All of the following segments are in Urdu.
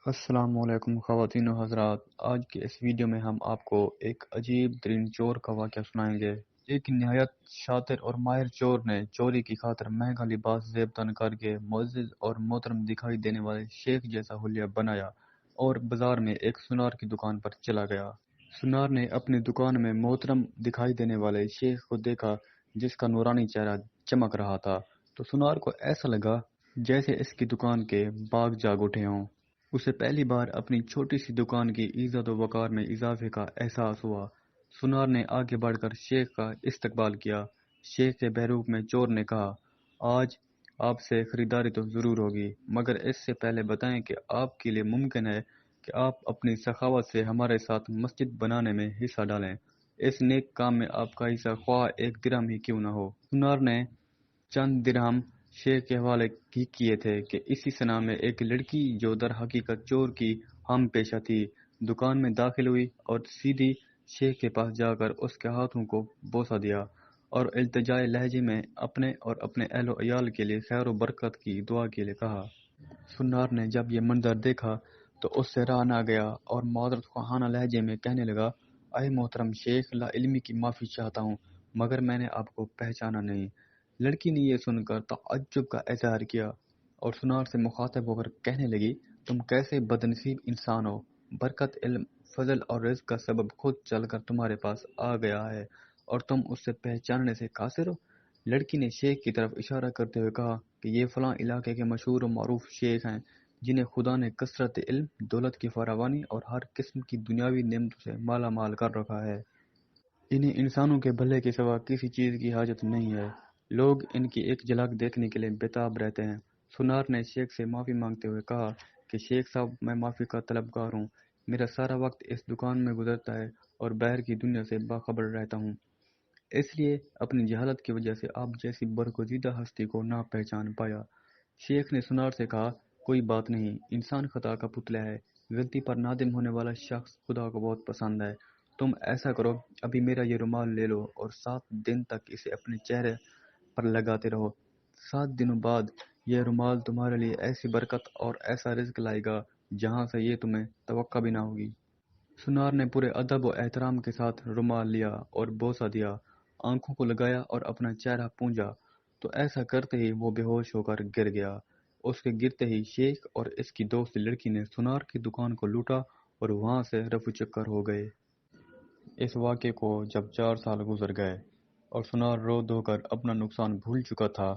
السلام علیکم خواتین و حضرات، آج کے اس ویڈیو میں ہم آپ کو ایک عجیب ترین چور کا واقعہ سنائیں گے۔ ایک نہایت شاطر اور ماہر چور نے چوری کی خاطر مہنگا لباس زیب تن کر کے معزز اور محترم دکھائی دینے والے شیخ جیسا حلیہ بنایا اور بازار میں ایک سنار کی دکان پر چلا گیا۔ سنار نے اپنی دکان میں محترم دکھائی دینے والے شیخ کو دیکھا جس کا نورانی چہرہ چمک رہا تھا، تو سنار کو ایسا لگا جیسے اس کی دکان کے باغ جاگ اٹھے ہوں۔ اسے پہلی بار اپنی چھوٹی سی دکان کی عزت و وقار میں اضافے کا احساس ہوا۔ سنار نے آگے بڑھ کر شیخ کا استقبال کیا۔ شیخ کے بہروپ میں چور نے کہا، آج آپ سے خریداری تو ضرور ہوگی، مگر اس سے پہلے بتائیں کہ آپ کے لیے ممکن ہے کہ آپ اپنی سخاوت سے ہمارے ساتھ مسجد بنانے میں حصہ ڈالیں۔ اس نیک کام میں آپ کا حصہ خواہ ایک درہم ہی کیوں نہ ہو۔ سنار نے چند درہم شیخ کے حوالے ہی کیے تھے کہ اسی سنہ میں ایک لڑکی جو در حقیقت چور کی ہم پیشہ تھی دکان میں داخل ہوئی اور سیدھی شیخ کے پاس جا کر اس کے ہاتھوں کو بوسہ دیا اور التجائے لہجے میں اپنے اور اپنے اہل و عیال کے لیے خیر و برکت کی دعا کے لیے کہا۔ سنار نے جب یہ منظر دیکھا تو اس سے رہا نہ گیا اور معذرت خواہانہ لہجے میں کہنے لگا، اے محترم شیخ، لا علمی کی معافی چاہتا ہوں، مگر میں نے آپ کو پہچانا نہیں۔ لڑکی نے یہ سن کر تعجب کا اظہار کیا اور سنار سے مخاطب ہو کر کہنے لگی، تم کیسے بدنصیب انسان ہو، برکت، علم، فضل اور رزق کا سبب خود چل کر تمہارے پاس آ گیا ہے اور تم اسے پہچاننے سے قاصر ہو۔ لڑکی نے شیخ کی طرف اشارہ کرتے ہوئے کہا کہ یہ فلاں علاقے کے مشہور و معروف شیخ ہیں جنہیں خدا نے کثرت علم، دولت کی فراوانی اور ہر قسم کی دنیاوی نعمتوں سے مالا مال کر رکھا ہے۔ انہیں انسانوں کے بھلے کے سوا کسی چیز کی حاجت نہیں ہے۔ لوگ ان کی ایک جھلک دیکھنے کے لیے بےتاب رہتے ہیں۔ سنار نے شیخ سے معافی مانگتے ہوئے کہا کہ شیخ صاحب، میں معافی کا طلبگار ہوں۔ میرا سارا وقت اس دکان میں گزرتا ہے اور باہر کی دنیا سے باخبر رہتا ہوں، اس لیے اپنی جہالت کی وجہ سے آپ جیسی برگزیدہ ہستی کو نہ پہچان پایا۔ شیخ نے سنار سے کہا، کوئی بات نہیں، انسان خطا کا پتلا ہے، غلطی پر نادم ہونے والا شخص خدا کو بہت پسند ہے۔ تم ایسا کرو، ابھی میرا یہ رومال لے لو اور 7 دن تک اسے اپنے چہرے پر لگاتے رہو۔ 7 دنوں بعد یہ رومال تمہارے لیے ایسی برکت اور ایسا رزق لائے گا جہاں سے یہ تمہیں توقع بھی نہ ہوگی۔ سنار نے پورے ادب و احترام کے ساتھ رومال لیا اور بوسہ دیا، آنکھوں کو لگایا اور اپنا چہرہ پونجا، تو ایسا کرتے ہی وہ بے ہوش ہو کر گر گیا۔ اس کے گرتے ہی شیخ اور اس کی دوست لڑکی نے سنار کی دکان کو لوٹا اور وہاں سے رفو چکر ہو گئے۔ اس واقعے کو جب 4 سال گزر گئے اور سنار رو دھو کر اپنا نقصان بھول چکا تھا،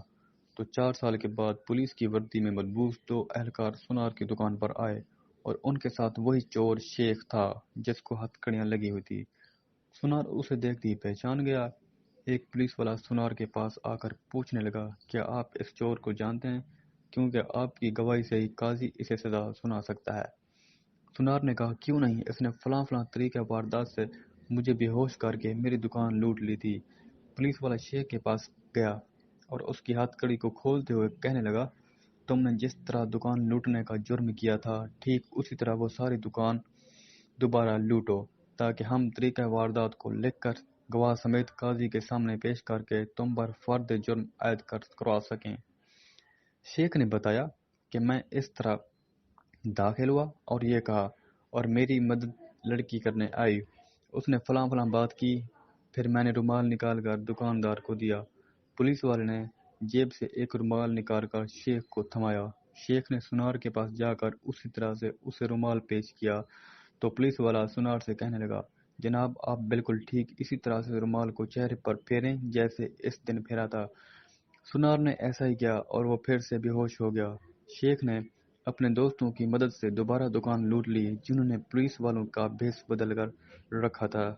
تو 4 سال کے بعد پولیس کی وردی میں ملبوس 2 اہلکار سنار کی دکان پر آئے اور ان کے ساتھ وہی چور شیخ تھا جس کو ہتھکڑیاں لگی ہوئی تھی۔ سنار اسے دیکھتے ہی پہچان گیا۔ ایک پولیس والا سنار کے پاس آ کر پوچھنے لگا، کیا آپ اس چور کو جانتے ہیں؟ کیونکہ آپ کی گواہی سے ہی قاضی اسے سزا سنا سکتا ہے۔ سنار نے کہا، کیوں نہیں، اس نے فلاں فلاں طریقہ واردات سے مجھے بے ہوش کر کے میری دکان لوٹ لی تھی۔ پولیس والا شیخ کے پاس گیا اور اس کی ہتھ کڑی کو کھولتے ہوئے کہنے لگا، تم نے جس طرح دکان لوٹنے کا جرم کیا تھا، ٹھیک اسی طرح وہ ساری دکان دوبارہ لوٹو، تاکہ ہم طریقہ واردات کو لکھ کر گواہ سمیت قاضی کے سامنے پیش کر کے تم پر فرد جرم عائد کروا سکیں۔ شیخ نے بتایا کہ میں اس طرح داخل ہوا اور یہ کہا، اور میری مدد لڑکی کرنے آئی، اس نے فلاں فلاں بات کی، پھر میں نے رومال نکال کر دکاندار کو دیا۔ پولیس والے نے جیب سے ایک رومال نکال کر شیخ کو تھمایا۔ شیخ نے سنار کے پاس جا کر اسی طرح سے اسے رومال پیش کیا، تو پولیس والا سنار سے کہنے لگا، جناب، آپ بالکل ٹھیک اسی طرح سے رومال کو چہرے پر پھیریں جیسے اس دن پھیرا تھا۔ سنار نے ایسا ہی کیا اور وہ پھر سے بے ہوش ہو گیا۔ شیخ نے اپنے دوستوں کی مدد سے دوبارہ دکان لوٹ لی جنہوں نے پولیس والوں کا بھیس بدل کر رکھا تھا۔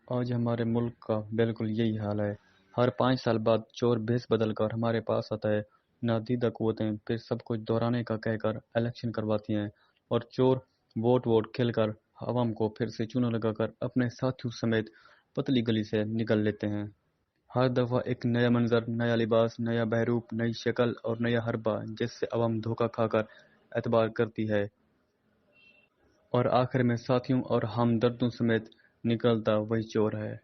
آج ہمارے ملک کا بالکل یہی حال ہے۔ ہر 5 سال بعد چور بھیس بدل کر ہمارے پاس آتا ہے۔ نادیدہ قوتیں پھر سب کچھ دہرانے کا کہہ کر الیکشن کرواتی ہیں اور چور ووٹ کھیل کر عوام کو پھر سے چونا لگا کر اپنے ساتھیوں سمیت پتلی گلی سے نکل لیتے ہیں۔ ہر دفعہ ایک نیا منظر، نیا لباس، نیا بہروپ، نئی شکل اور نیا حربہ جس سے عوام دھوکہ کھا کر اعتبار کرتی ہے، اور آخر میں ساتھیوں اور ہمدردوں سمیت نکلتا وہی چور ہے۔